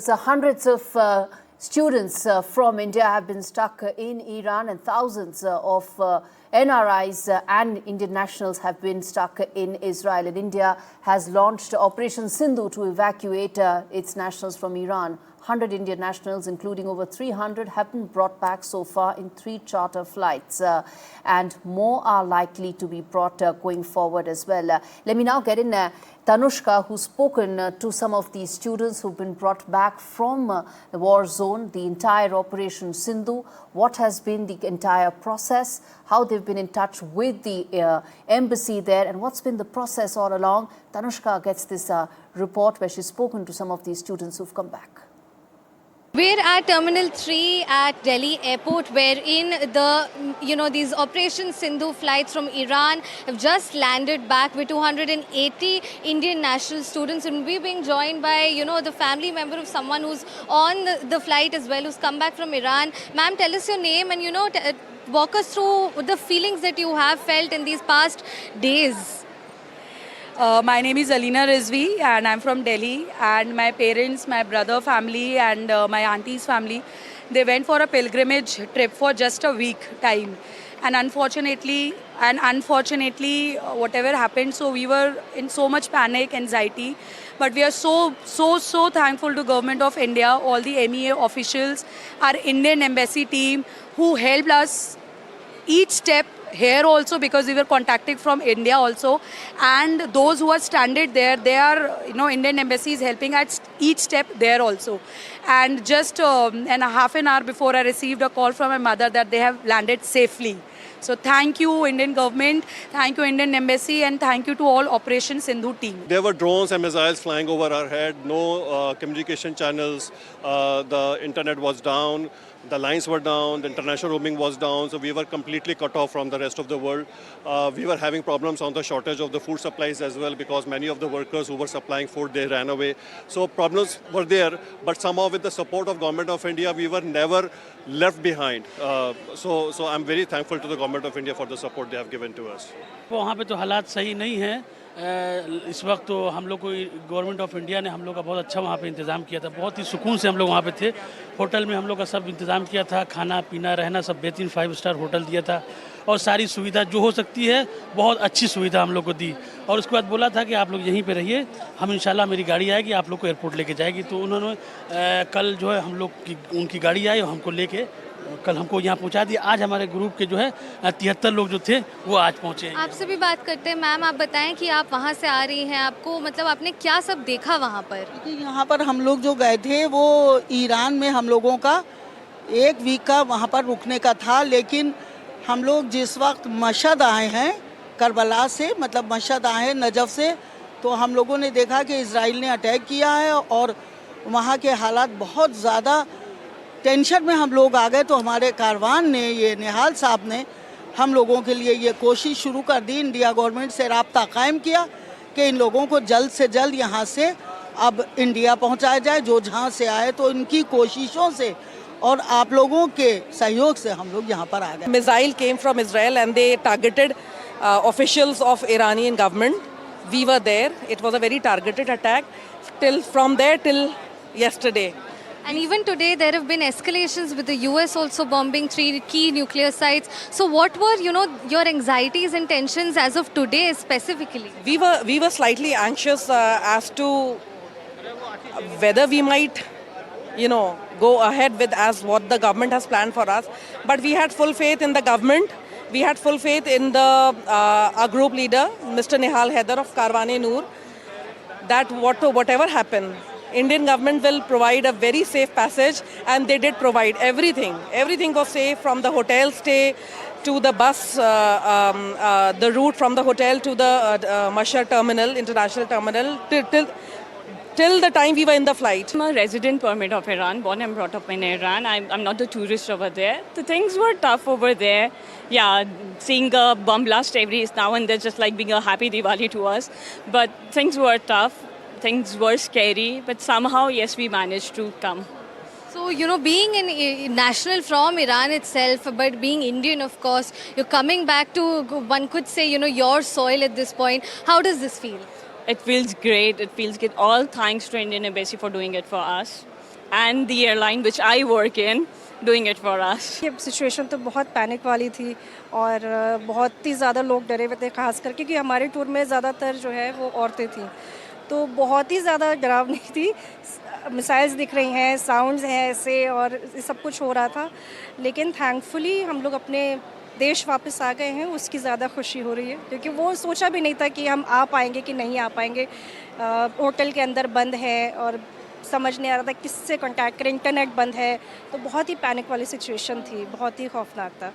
So hundreds of students from India have been stuck in Iran, and thousands of NRIs and Indian nationals have been stuck in Israel. And India has launched Operation Sindhu to evacuate its nationals from Iran. 100 Indian nationals, including over 300, have been brought back so far in 3 charter flights. And more are likely to be brought going forward as well. Let me now get in Tanushka, who's spoken to some of these students who've been brought back from the war zone, the entire Operation Sindhu, what has been the entire process, how they've been in touch with the embassy there, and what's been the process all along. Tanushka gets this report where she's spoken to some of these students who've come back. We're at Terminal 3 at Delhi Airport, wherein these Operation Sindhu flights from Iran have just landed back with 280 Indian national students, and we're being joined by, the family member of someone who's on the flight as well, who's come back from Iran. Ma'am, tell us your name and, walk us through the feelings that you have felt in these past days. My name is Alina Rizvi and I'm from Delhi, and my parents, my brother family and my auntie's family, they went for a pilgrimage trip for just a week time. And unfortunately, whatever happened, so we were in so much panic, anxiety. But we are so thankful to Government of India, all the MEA officials, our Indian embassy team who helped us each step here also, because we were contacted from India also, and those who are stranded there, they are, Indian embassy is helping at each step there also. And just half an hour before, I received a call from my mother that they have landed safely. So thank you, Indian government, thank you, Indian embassy, and thank you to all Operation Sindhu team. There were drones and missiles flying over our head, no communication channels, the internet was down, the lines were down, the international roaming was down, so we were completely cut off from the rest of the world. We were having problems on the shortage of the food supplies as well, because many of the workers who were supplying food, they ran away. So problems were there, but somehow with the support of Government of India, we were never left behind. So I'm very thankful to the Government of India for the support they have given to us. वहाँ पे तो हालात सही नहीं हैं इस वक्त। तो हम लोग को गवर्नमेंट ऑफ इंडिया ने हम लोग का बहुत अच्छा वहाँ पे इंतज़ाम किया था, बहुत ही सुकून से हम लोग वहाँ पे थे। होटल में हम लोग का सब इंतज़ाम किया था, खाना पीना रहना सब बेहतरीन 5 स्टार होटल दिया था, और सारी सुविधा जो हो सकती है बहुत अच्छी सुविधा हम लोग को दी। और उसके बाद बोला था कि आप लोग यहीं पे रहिए, हम इंशाल्लाह मेरी गाड़ी आएगी आप लोग को एयरपोर्ट लेके जाएगी। तो उन्होंने कल जो है हम लोग की उनकी गाड़ी आई और हमको लेके कल हमको यहाँ पहुँचा दिया। आज हमारे ग्रुप के जो है 73 लोग जो थे वो आज पहुँचे। आपसे भी बात करते हैं। मैम, आप बताएं कि आप वहाँ से आ रही हैं, आपको मतलब आपने क्या सब देखा वहाँ पर? यहाँ पर हम लोग जो गए थे वो ईरान में हम लोगों का 1 वीक का वहाँ पर रुकने का था, लेकिन हम लोग जिस वक्त मशहद आए हैं करबला से, मतलब मशहद आए हैं नजफ से, तो हम लोगों ने देखा कि इजराइल ने अटैक किया है और वहाँ के हालात बहुत ज़्यादा टेंशन में हम लोग आ गए। तो हमारे कारवान ने, ये निहाल साहब ने हम लोगों के लिए ये कोशिश शुरू कर दी, इंडिया गवर्नमेंट से राब्ता कायम किया कि इन लोगों को जल्द से जल्द यहाँ से अब इंडिया पहुँचाया जाए, जो जहाँ से आए। तो इनकी कोशिशों से और आप लोगों के सहयोग से हम लोग यहाँ पर आ गए। Missile came from Israel and they targeted officials of Iranian government. We were there. It was a very targeted attack from there till yesterday. And even today, there have been escalations with the US also bombing 3 key nuclear sites. So what were, your anxieties and tensions as of today specifically? We were slightly anxious as to whether we might, go ahead with as what the government has planned for us. But we had full faith in the government. We had full faith in our group leader, Mr. Nihal Haider of Karwan-e-Noor, that whatever happened, Indian government will provide a very safe passage, and they did provide everything. Everything was safe, from the hotel stay to the bus, the route from the hotel to the Mashhad terminal, international terminal, till the time we were in the flight. I'm a resident permit of Iran, born and brought up in Iran. I'm not a tourist over there. The things were tough over there. Yeah, seeing a bomb blast every now and then, just like being a happy Diwali to us. But things were tough. Things were scary, but somehow, yes, we managed to come. So, being a national from Iran itself, but being Indian, of course, you're coming back to, one could say, your soil at this point. How does this feel? It feels great. It feels good. All thanks to Indian Embassy for doing it for us. and the airline which I work in doing it for us. ये situation तो बहुत panic वाली थी और बहुत ही ज़्यादा लोग डरे हुए थे, खास करके क्योंकि हमारे टूर में ज़्यादातर जो है वो औरतें थी, तो बहुत ही ज़्यादा डरावनी थी। मिसाइल्स दिख रही हैं, साउंड्स हैं ऐसे और ये सब कुछ हो रहा था, लेकिन थैंकफुली हम लोग अपने देश वापस आ गए हैं, उसकी ज़्यादा खुशी हो रही है क्योंकि वो सोचा भी नहीं था कि हम आ पाएंगे कि नहीं आ पाएंगे। होटल के अंदर बंद है और समझ नहीं आ रहा था किससे कांटेक्ट करें, इंटरनेट बंद है, तो बहुत ही पैनिक वाली सिचुएशन थी, बहुत ही खौफनाक था।